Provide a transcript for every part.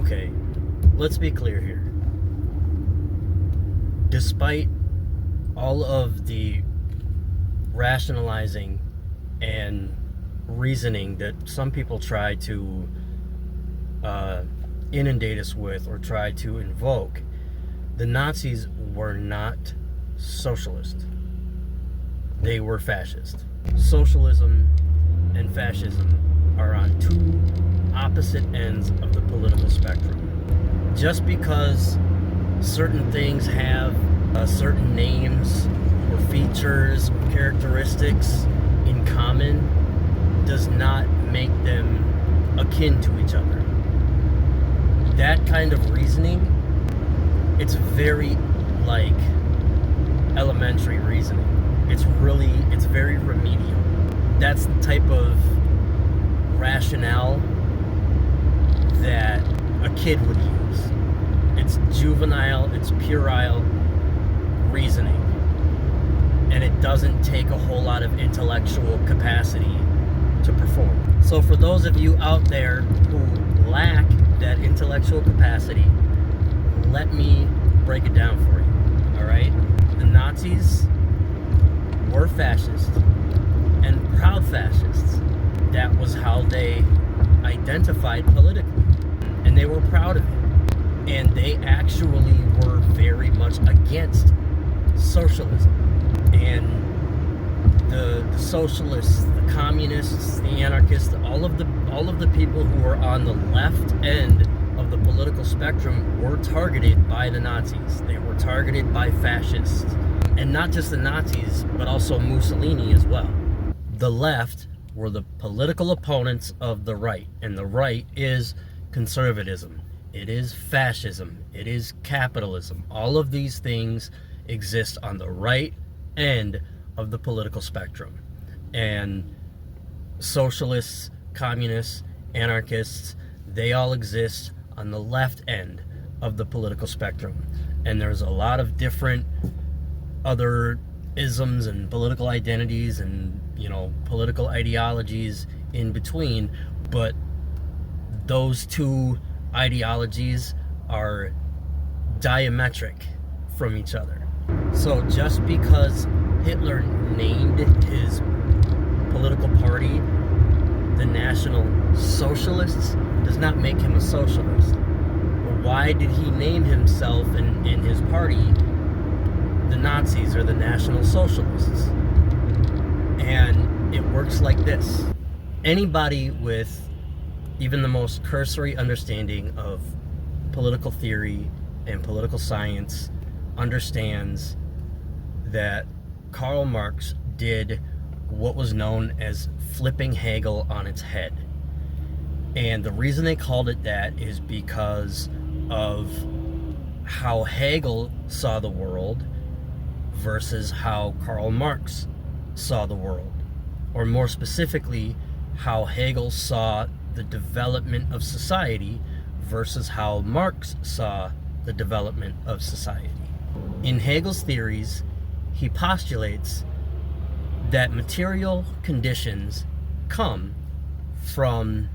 Okay, let's be clear here. Despite all of the rationalizing and reasoning that some people try to inundate us with or try to invoke, the Nazis were not socialist. They were fascist. Socialism and fascism are on two opposite ends of the political spectrum. Just because certain things have certain names or features or characteristics in common does not make them akin to each other. That kind of reasoning, it's very like elementary reasoning. It's very remedial. That's the type of rationale that a kid would use. It's juvenile, it's puerile reasoning. And it doesn't take a whole lot of intellectual capacity to perform. So for those of you out there who lack that intellectual capacity, let me break it down for you, all right? The Nazis were fascists and proud fascists. That was how they identified politically, and they were proud of it. And they actually were very much against socialism. And the socialists, the communists, the anarchists, all of the people who were on the left end of the political spectrum were targeted by the Nazis. They were targeted by fascists. And not just the Nazis, but also Mussolini as well. The left were the political opponents of the right, and the right is conservatism. It is fascism. It is capitalism. All of these things exist on the right end of the political spectrum. And socialists, communists, anarchists, they all exist on the left end of the political spectrum. And there's a lot of different other isms and political identities and, political ideologies in between, but those two ideologies are diametric from each other. So just because Hitler named his political party the National Socialists does not make him a socialist. But why did he name himself and his party the Nazis or the National Socialists? And it works like this. Anybody with even the most cursory understanding of political theory and political science understands that Karl Marx did what was known as flipping Hegel on its head. And the reason they called it that is because of how Hegel saw the world versus how Karl Marx saw the world. Or more specifically, how Hegel saw the development of society versus how Marx saw the development of society. In Hegel's theories, he postulates that material conditions come from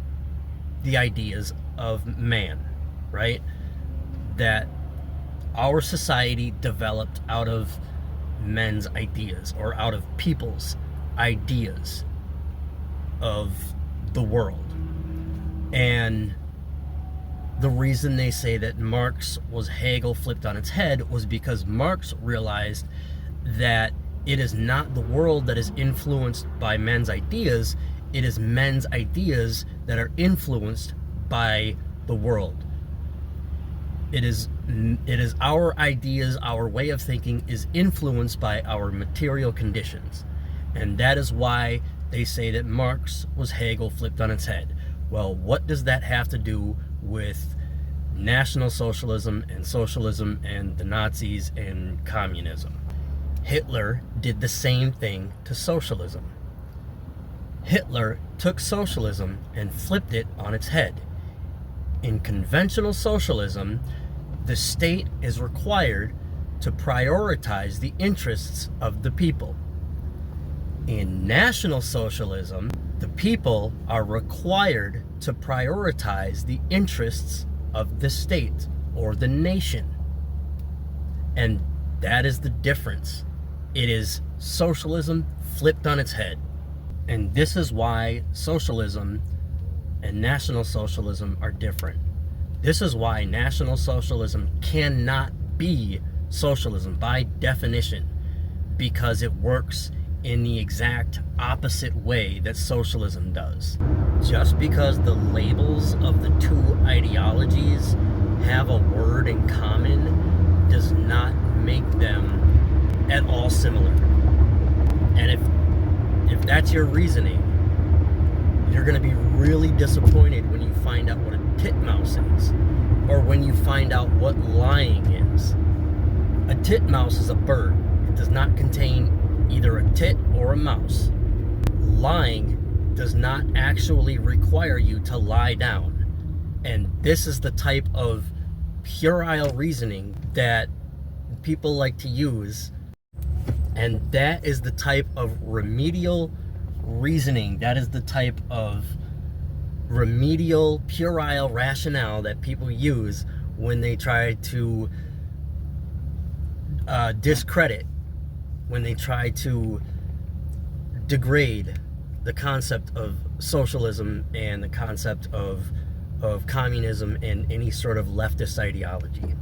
the ideas of man, right? That our society developed out of men's ideas or out of people's ideas of the world. And the reason they say that Marx was Hegel flipped on its head was because Marx realized that it is not the world that is influenced by men's ideas, it is men's ideas that are influenced by the world. It is our ideas, our way of thinking is influenced by our material conditions. And that is why they say that Marx was Hegel flipped on its head. Well, what does that have to do with National Socialism and the Nazis and communism? Hitler did the same thing to socialism. Hitler took socialism and flipped it on its head. In conventional socialism, the state is required to prioritize the interests of the people. In National Socialism, the people are required to prioritize the interests of the state or the nation. And that is the difference. It is socialism flipped on its head. And this is why socialism and National Socialism are different. This is why National Socialism cannot be socialism by definition, because it works in the exact opposite way that socialism does. Just because the labels of the two ideologies have a word in common does not make them at all similar. And if that's your reasoning, you're going to be really disappointed when you find out what a titmouse is, or when you find out what lying is. A titmouse is a bird. It does not contain either a tit or a mouse. Lying does not actually require you to lie down. And this is the type of puerile reasoning that people like to use. And that is the type of remedial reasoning. That is the type of remedial, puerile rationale that people use when they try to discredit, when they try to degrade the concept of socialism and the concept of communism and any sort of leftist ideology.